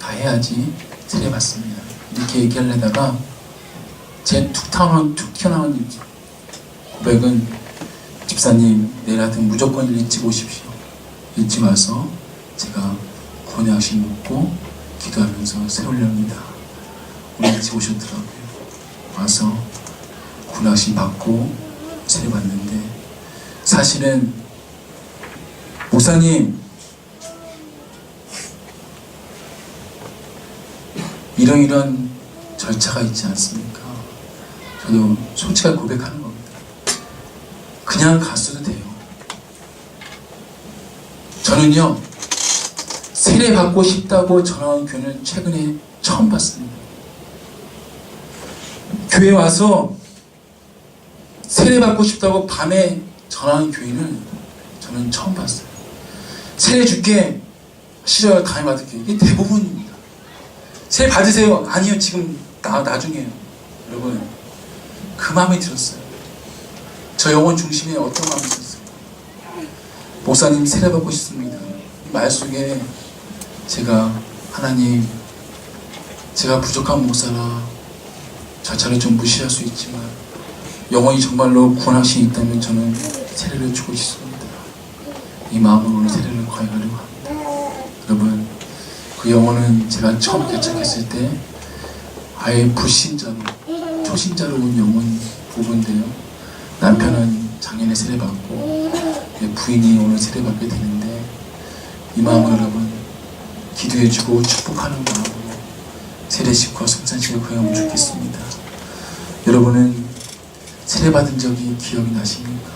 다 해야지 세례받습니다. 이렇게 얘기하려다가 제 툭 튀어나온 고백은, 집사님 내일 하여튼 무조건 일찍 오십시오. 일찍 와서 제가 곤약식 먹고 기도하면서 세우렵니다. 오늘 일찍 오셨더라고요. 와서 곤약식 받고 세례받는데, 사실은 목사님 이런 절차가 있지 않습니까? 저도 솔직하게 고백하는 겁니다. 그냥 갔어도 돼요. 저는요, 세례 받고 싶다고 전화온 교회는 최근에 처음 봤습니다. 교회 와서 세례 받고 싶다고 밤에 전화한 교회는 저는 처음 봤어요. 세례 줄게, 싫어요, 다음에 받을게요. 이게 대부분입니다. 세례 받으세요. 아니요, 지금 나중에요. 여러분, 그 마음이 들었어요. 저 영혼 중심에 어떤 마음이 들었어요? 목사님 세례 받고 싶습니다. 이 말 속에 제가, 하나님, 제가 부족한 목사라 절차를 좀 무시할 수 있지만 영혼이 정말로 구원하신 있다면 저는 세례를 주고 싶습니다. 이 마음으로 오늘 세례를 거행하려고 합니다. 여러분, 그 영혼은 제가 처음 개척했을 때 아예 불신자로, 초신자로 온 영혼 부부인데요. 남편은 작년에 세례받고 부인이 오늘 세례받게 되는데, 이 마음을 여러분 기도해주고 축복하는 마음으로 세례식과 성찬식을 거행하면 좋겠습니다. 여러분은 세례받은 적이 기억이 나십니까?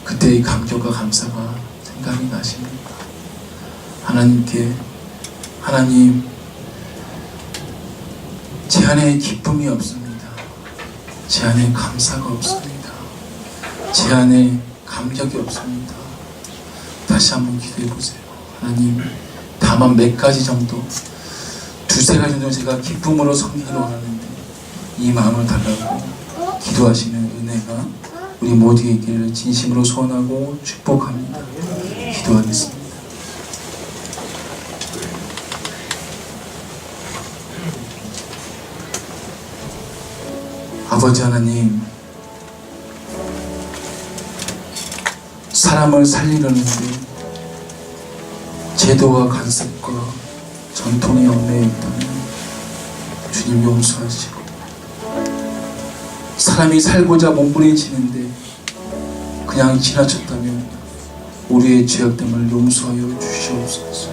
그때의 감격과 감사가 생각이 나십니까? 하나님께, 하나님, 제 안에 기쁨이 없습니다. 제 안에 감사가 없습니다. 제 안에 감격이 없습니다. 다시 한번 기도해 보세요. 하나님, 다만 몇 가지 정도, 두세 가지 정도 제가 기쁨으로 섬기기를 원하는데 이 마음을 달라고 기도하시는 은혜가 우리 모두에게 있기를 진심으로 소원하고 축복합니다. 기도하겠습니다. 아버지 하나님, 사람을 살리려는데 제도와 간섭과 전통이 얽매여 있다면 주님 용서하시고, 사람이 살고자 몸부림치는데 그냥 지나쳤다면 우리의 죄악됨을 용서하여 주시옵소서.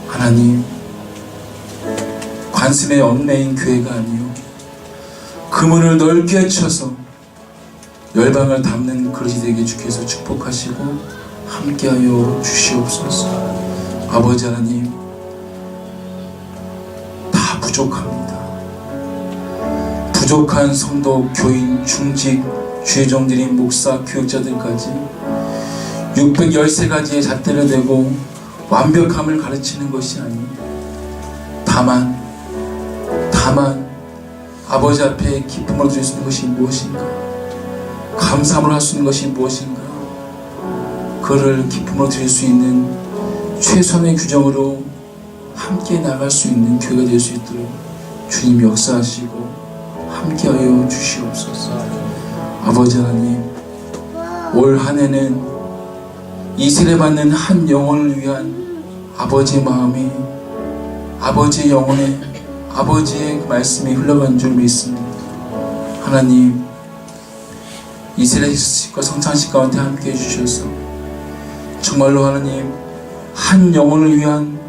하나님, 관습에 얽매인 교회가 아니요 그문을 넓게 쳐서 열방을 담는 그릇이 되게 주께서 축복하시고 함께하여 주시옵소서. 아버지 하나님, 다 부족합니다. 부족한 성도, 교인, 중직, 주의종들인 목사, 교육자들까지 613가지의 잣대를 대고 완벽함을 가르치는 것이 아닙니다. 다만 아버지 앞에 기쁨을 드릴 수 있는 것이 무엇인가, 감사함을 할 수 있는 것이 무엇인가, 그를 기쁨으로 드릴 수 있는 최선의 규정으로 함께 나갈 수 있는 교회가 될 수 있도록 주님 역사하시고 함께하여 주시옵소서. 아버지 하나님, 올 한 해는 이 세례받는 한 영혼을 위한 아버지의 마음이, 아버지의 영혼에 아버지의 말씀이 흘러간 줄 믿습니다. 하나님, 이 세례식과 성찬식 가운데 함께 해주셔서 정말로 하나님, 한 영혼을 위한,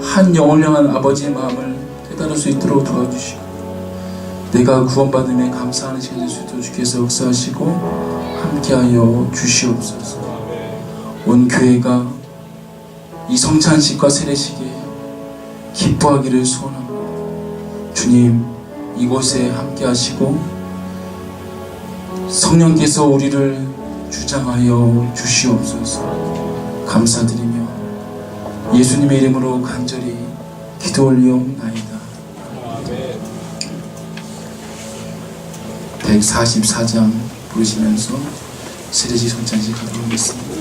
한 영혼을 향한 아버지의 마음을 깨달을 수 있도록 도와주시고, 내가 구원받음에 감사하는 시간 될 수 있도록 주께서 역사하시고 함께하여 주시옵소서. 온 교회가 이 성찬식과 세례식에 기뻐하기를 소원합니다. 주님, 이곳에 함께하시고 성령께서 우리를 주장하여 주시옵소서. 감사드리며 예수님의 이름으로 간절히 기도 올리옵나이다. 144장 부르시면서 세례시 손찬식 하도록 하겠습니다.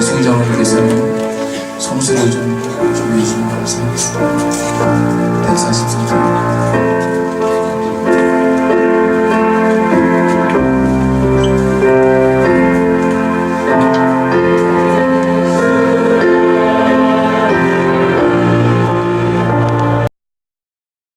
성장원께서는 성수를 좀